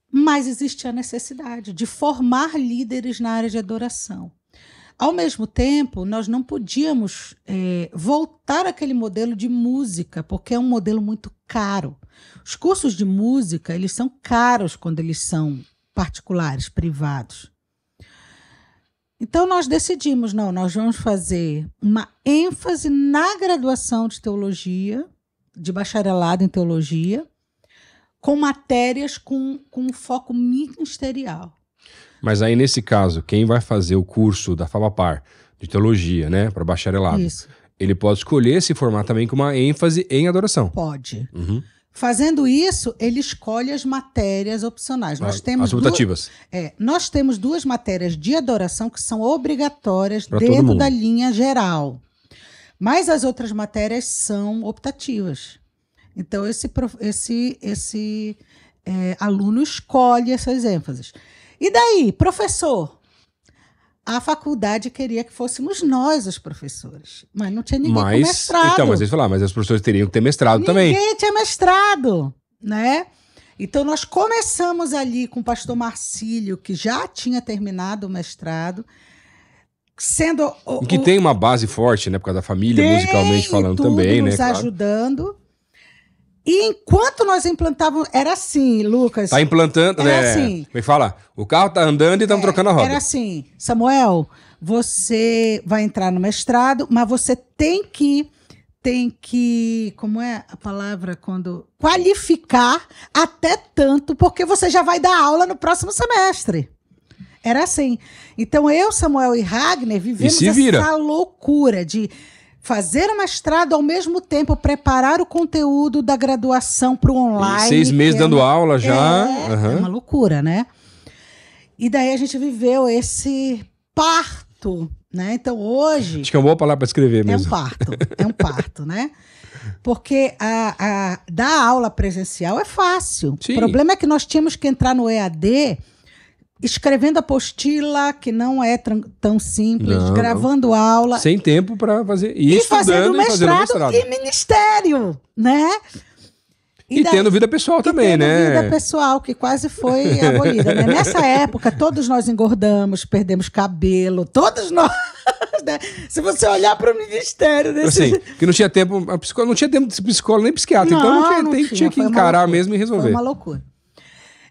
Mas existe a necessidade de formar líderes na área de adoração. Ao mesmo tempo, nós não podíamos voltar àquele modelo de música, porque é um modelo muito caro. Os cursos de música, eles são caros quando eles são particulares, privados. Então, nós decidimos, não, nós vamos fazer uma ênfase na graduação de teologia, de bacharelado em teologia, com matérias com foco ministerial. Mas aí, nesse caso, quem vai fazer o curso da FABAPAR de teologia, né, para bacharelado, ele pode escolher se formar também com uma ênfase em adoração. Pode. Fazendo isso, ele escolhe as matérias opcionais. Nós temos as optativas. Nós temos 2 matérias de adoração que são obrigatórias dentro da linha geral. Mas as outras matérias são optativas. Então, esse aluno escolhe essas ênfases. E daí, professor? A faculdade queria que fôssemos nós os professores. Mas não tinha ninguém com mestrado. Então, mas eles falaram, mas os professores teriam que ter mestrado também. Ninguém tinha mestrado, né? Então, nós começamos ali com o pastor Marcílio, que já tinha terminado o mestrado, sendo... que tem uma base forte, né? Por causa da família, musicalmente falando também, né? Nos ajudando. E enquanto nós implantávamos... Era assim, Lucas. Tá implantando, era né? assim. Como é que fala? O carro tá andando e estamos trocando a roda. Era assim, Samuel, você vai entrar no mestrado, mas você tem que... como é a palavra quando... Qualificar até tanto, porque você já vai dar aula no próximo semestre. Era assim. Então, eu, Samuel e Ragner vivemos essa loucura de fazer o mestrado, ao mesmo tempo preparar o conteúdo da graduação para o online. 6 meses dando aula já. É uma loucura, né? E daí a gente viveu esse parto, né? Então hoje... Acho que é uma boa palavra para escrever mesmo. É um parto, né? Porque dar aula presencial é fácil. Sim. O problema é que nós tínhamos que entrar no EAD escrevendo apostila, que não é tão simples, gravando aula. Sem tempo para fazer. E fazendo mestrado e ministério, né? E tendo vida pessoal também, né? Vida pessoal, que quase foi abolida, né? Nessa época, todos nós engordamos, perdemos cabelo, todos nós. Né? Se você olhar para o ministério desse... Assim, que não tinha tempo, não tinha tempo de psicólogo nem psiquiatra, então tinha que encarar mesmo e resolver. Foi uma loucura.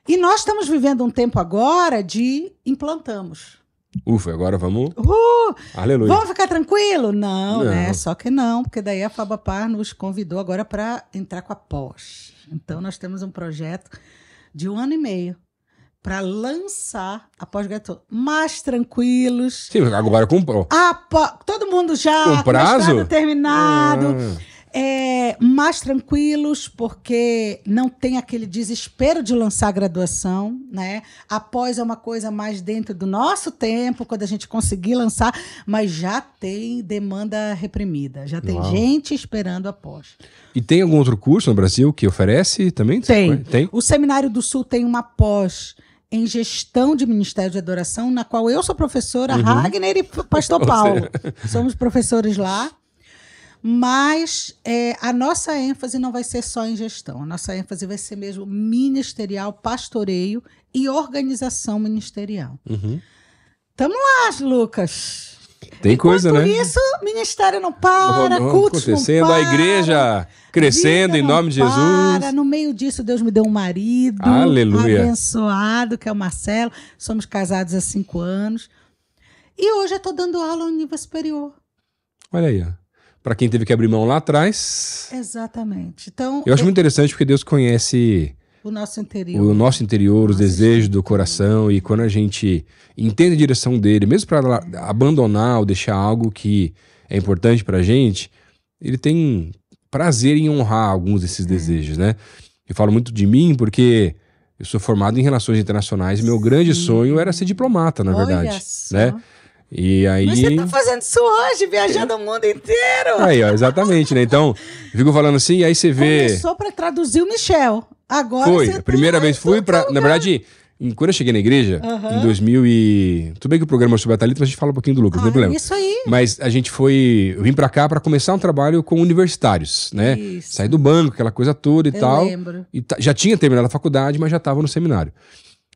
E nós estamos vivendo um tempo agora de implantamos. Ufa, agora vamos... Aleluia. Vamos ficar tranquilo? Não, né? Só que não, porque daí a FABAPAR nos convidou agora para entrar com a pós. Então, nós temos um projeto de 1 ano e meio para lançar a pós-graduação mais tranquilos. Sim, agora comprou. Todo mundo já com prazo terminado. Mais tranquilos, porque não tem aquele desespero de lançar a graduação, né? Após é uma coisa mais dentro do nosso tempo, quando a gente conseguir lançar, mas já tem demanda reprimida, já tem gente esperando a pós. E tem algum outro curso no Brasil que oferece também? Tem. O Seminário do Sul tem uma pós em gestão de Ministério de Adoração, na qual eu sou professora, Ragner e pastor Paulo. Somos professores lá. Mas a nossa ênfase não vai ser só em gestão. A nossa ênfase vai ser mesmo ministerial, pastoreio e organização ministerial. Tamo lá, Lucas. Tem coisa, né? Por isso, ministério não para, cultos acontecendo, não para, a igreja crescendo em nome de Jesus. No meio disso, Deus me deu um marido abençoado, que é o Marcelo. Somos casados há 5 anos. E hoje eu estou dando aula no nível superior. Olha aí, ó. Para quem teve que abrir mão lá atrás. Exatamente. Então, eu acho muito interessante porque Deus conhece o nosso interior, os desejos do coração, e quando a gente entende a direção dele, mesmo para abandonar ou deixar algo que é importante pra gente, ele tem prazer em honrar alguns desses desejos, né? Eu falo muito de mim porque eu sou formado em relações internacionais e meu grande sonho era ser diplomata, na verdade, Olha só. né? E aí... Mas você tá fazendo isso hoje, viajando o mundo inteiro. Aí, ó, exatamente, né? Então, eu figo falando assim, e aí você vê... Começou para traduzir o Michel. Agora Foi, você a primeira tá vez fui pra... Na verdade, quando eu cheguei na igreja, em 2000 e... Tudo bem que o programa é sobre a Thalita, mas a gente fala um pouquinho do Lucas, não tem problema. Isso aí. Mas a gente foi... Eu vim pra cá pra começar um trabalho com universitários, né? Isso. Sair do banco, aquela coisa toda e Eu tal. lembro. E já tinha terminado a faculdade, mas já tava no seminário.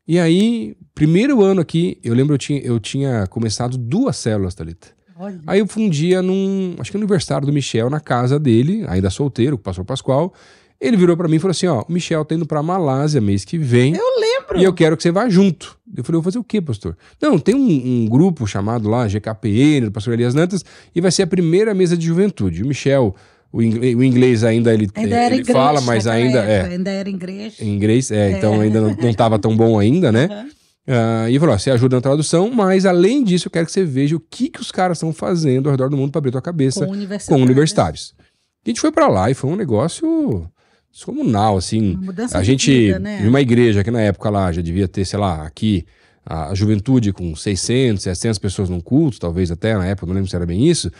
E aí, primeiro ano aqui, eu lembro eu tinha começado 2 células, Thalita. Olha. Aí eu fui um dia acho que no aniversário do Michel, na casa dele, ainda solteiro, com o pastor Pascoal. Ele virou pra mim e falou assim, ó, o Michel tá indo pra Malásia mês que vem. Eu lembro. E eu quero que você vá junto. Eu falei, vou fazer o quê, pastor? Não, tem um grupo chamado lá, GKPN, do pastor Elias Nantas, e vai ser a primeira mesa de juventude. O Michel, o inglês ainda ele era igreja, fala, mas ainda ainda era igreja. em inglês, então ainda não tava tão bom ainda, né? E falou, ó, você ajuda na tradução, mas além disso eu quero que você veja o que os caras estão fazendo ao redor do mundo para abrir tua cabeça com universitários. A gente foi para lá e foi um negócio descomunal, assim. Uma mudança A de gente, vida, né? em uma igreja que na época lá já devia ter, sei lá, aqui a juventude com 600, 700 pessoas num culto, talvez até na época, não lembro se era bem isso,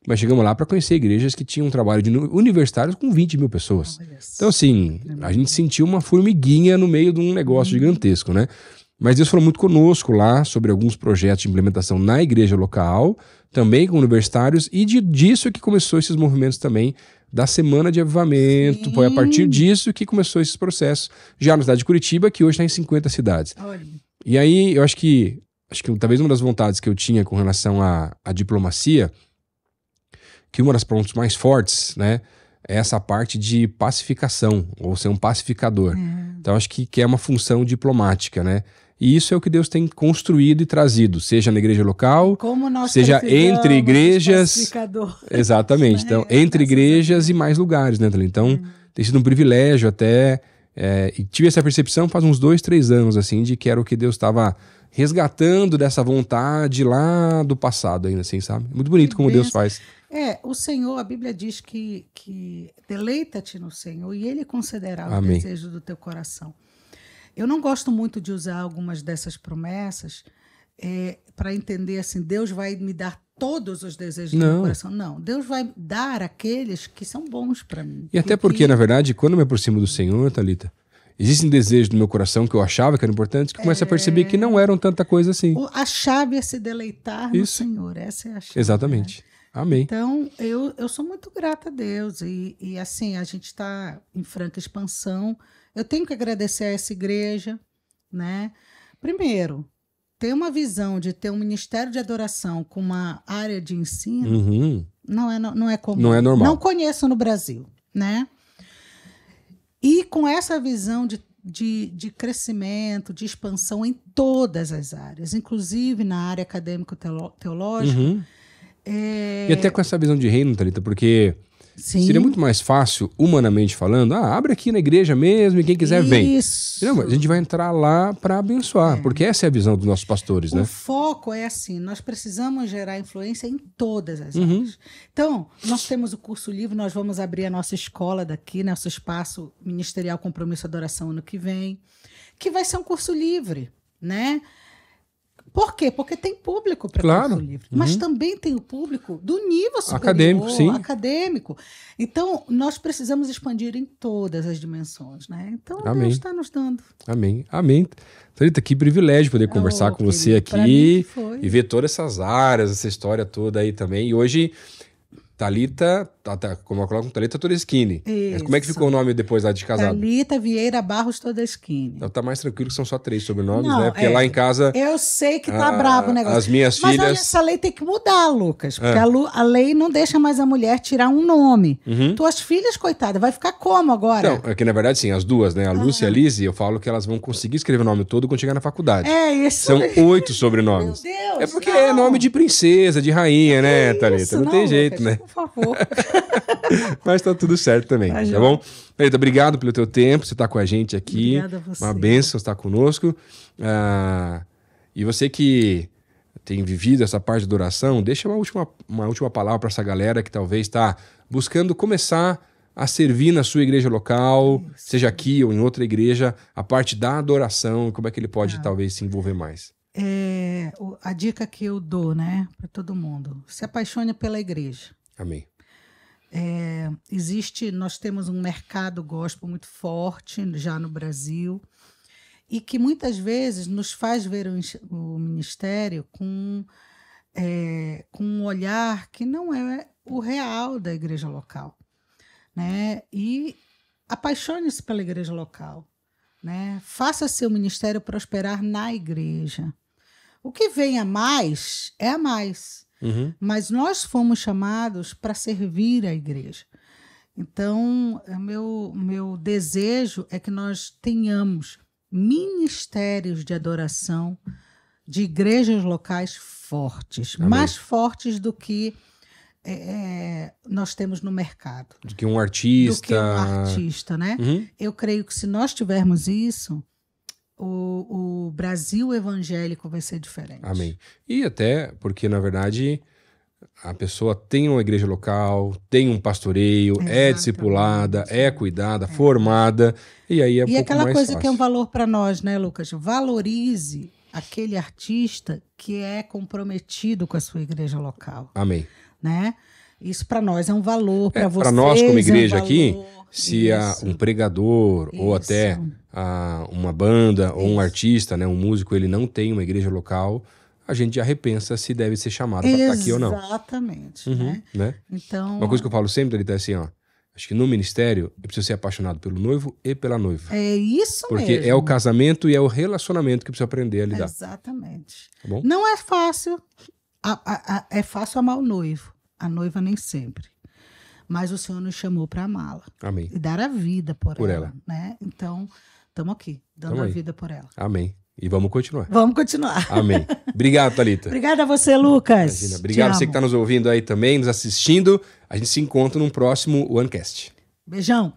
mas chegamos lá para conhecer igrejas que tinham um trabalho de universitários com 20 mil pessoas. Então, assim, a gente sentiu uma formiguinha no meio de um negócio gigantesco, né? Mas Deus falou muito conosco lá sobre alguns projetos de implementação na igreja local, também com universitários, e disso que começou esses movimentos também da Semana de Avivamento. Foi a partir disso que começou esses processos, já na cidade de Curitiba, que hoje está em 50 cidades. Olha. E aí, eu acho que talvez uma das vontades que eu tinha com relação à diplomacia, que uma das pontos mais fortes, né, é essa parte de pacificação, ou ser um pacificador. Então, acho que é uma função diplomática, né? E isso é o que Deus tem construído e trazido, seja na igreja local, Como nós seja entre igrejas. pacificador. Exatamente. Então, entre igrejas e mais lugares, né, Thalita? Então, tem sido um privilégio até. E tive essa percepção faz uns 2, 3 anos, assim, de que era o que Deus estava resgatando dessa vontade lá do passado ainda, assim, sabe? Muito bonito como Deus faz. O Senhor, a Bíblia diz que deleita-te no Senhor e Ele concederá o Amém. desejo do teu coração. Eu não gosto muito de usar algumas dessas promessas para entender assim, Deus vai me dar todos os desejos do meu coração. Não, Deus vai dar aqueles que são bons para mim. E até porque, na verdade, quando eu me aproximo do Senhor, Thalita, existem desejos do meu coração que eu achava que eram importantes, que eu começo a perceber que não eram tanta coisa assim. A chave é se deleitar no Senhor. Essa é a chave. Exatamente. Né? Amém. Então, eu sou muito grata a Deus. E assim, a gente está em franca expansão. Eu tenho que agradecer a essa igreja, né? Primeiro, ter uma visão de ter um ministério de adoração com uma área de ensino não é comum. Não é normal. Não conheço no Brasil, né? E com essa visão de crescimento, de expansão em todas as áreas, inclusive na área acadêmico-teológica. E até com essa visão de reino, Thalita, porque Sim. seria muito mais fácil, humanamente falando, abre aqui na igreja mesmo e quem quiser vem. Isso. Não, a gente vai entrar lá para abençoar, porque essa é a visão dos nossos pastores, né? O foco é assim, nós precisamos gerar influência em todas as áreas. Então, nós temos o curso livre, nós vamos abrir a nossa escola daqui, nosso espaço ministerial Compromisso Adoração ano que vem, que vai ser um curso livre, né? Por quê? Porque tem público para curso livre. Mas também tem o público do nível superior, acadêmico, sim. acadêmico. Então, nós precisamos expandir em todas as dimensões, né? Então, Amém. Deus está nos dando. Amém. Amém. Thalita, que privilégio poder conversar com você aqui e ver todas essas áreas, essa história toda aí também. E hoje, Thalita, como eu coloco, Thalita Todeschini. Como é que ficou o nome depois lá de casado? Thalita Vieira Barros Todeschini. Então tá mais tranquilo que são só 3 sobrenomes, né? Porque lá em casa... Eu sei que tá brabo o negócio. As minhas Mas filhas... essa lei tem que mudar, Lucas. Porque a lei não deixa mais a mulher tirar um nome. Tuas filhas, coitada, vai ficar como agora? Não, é que na verdade sim, as duas, né? A Lúcia e a Lizzie, eu falo que elas vão conseguir escrever o nome todo quando chegar na faculdade. Isso. São 8 sobrenomes. Meu Deus, é porque é nome de princesa, de rainha, né, Thalita? Não tem jeito, Lucas, né? Por favor. Mas tá tudo certo também, tá bom? Thalita, obrigado pelo teu tempo, você tá com a gente aqui. Obrigada a você. Uma bênção estar conosco. E você que tem vivido essa parte de adoração, deixa uma última palavra para essa galera que talvez está buscando começar a servir na sua igreja local, seja aqui ou em outra igreja, a parte da adoração, como é que ele pode talvez se envolver mais. A dica que eu dou, né, para todo mundo, se apaixone pela igreja. Amém. Nós temos um mercado gospel muito forte já no Brasil e que muitas vezes nos faz ver o ministério com um olhar que não é o real da igreja local, né? E apaixone-se pela igreja local, né? Faça seu ministério prosperar na igreja. O que vem a mais é a mais. Mas nós fomos chamados para servir a igreja. Então, meu desejo é que nós tenhamos ministérios de adoração de igrejas locais fortes, Amém. mais fortes do que nós temos no mercado. Do que um artista. Né? Eu creio que se nós tivermos isso, o Brasil evangélico vai ser diferente. Amém. E até porque, na verdade, a pessoa tem uma igreja local, tem um pastoreio, é discipulada, é cuidada, formada, e aí é um pouco mais fácil. E aquela coisa que é um valor para nós, né, Lucas? Valorize aquele artista que é comprometido com a sua igreja local. Amém. Né? Isso para nós é um valor, para vocês. Para nós, como igreja é um aqui, se um pregador ou até uma banda ou um artista, né, um músico, ele não tem uma igreja local, a gente já repensa se deve ser chamado para estar aqui ou não. Exatamente. Né? Então, uma coisa que eu falo sempre, Thalita, é assim, ó, acho que no ministério eu preciso ser apaixonado pelo noivo e pela noiva. É isso porque mesmo. Porque é o casamento e é o relacionamento que eu preciso aprender a lidar. Exatamente. Tá bom? Não é fácil. É fácil amar o noivo. A noiva nem sempre. Mas o Senhor nos chamou para amá-la. Amém. E dar a vida por ela. Né? Então, estamos aqui, dando a vida por ela. Amém. E vamos continuar. Vamos continuar. Amém. Obrigado, Thalita. Obrigada a você, Lucas. Imagina. Obrigado a você que está nos ouvindo aí também, nos assistindo. A gente se encontra num próximo OneCast. Beijão.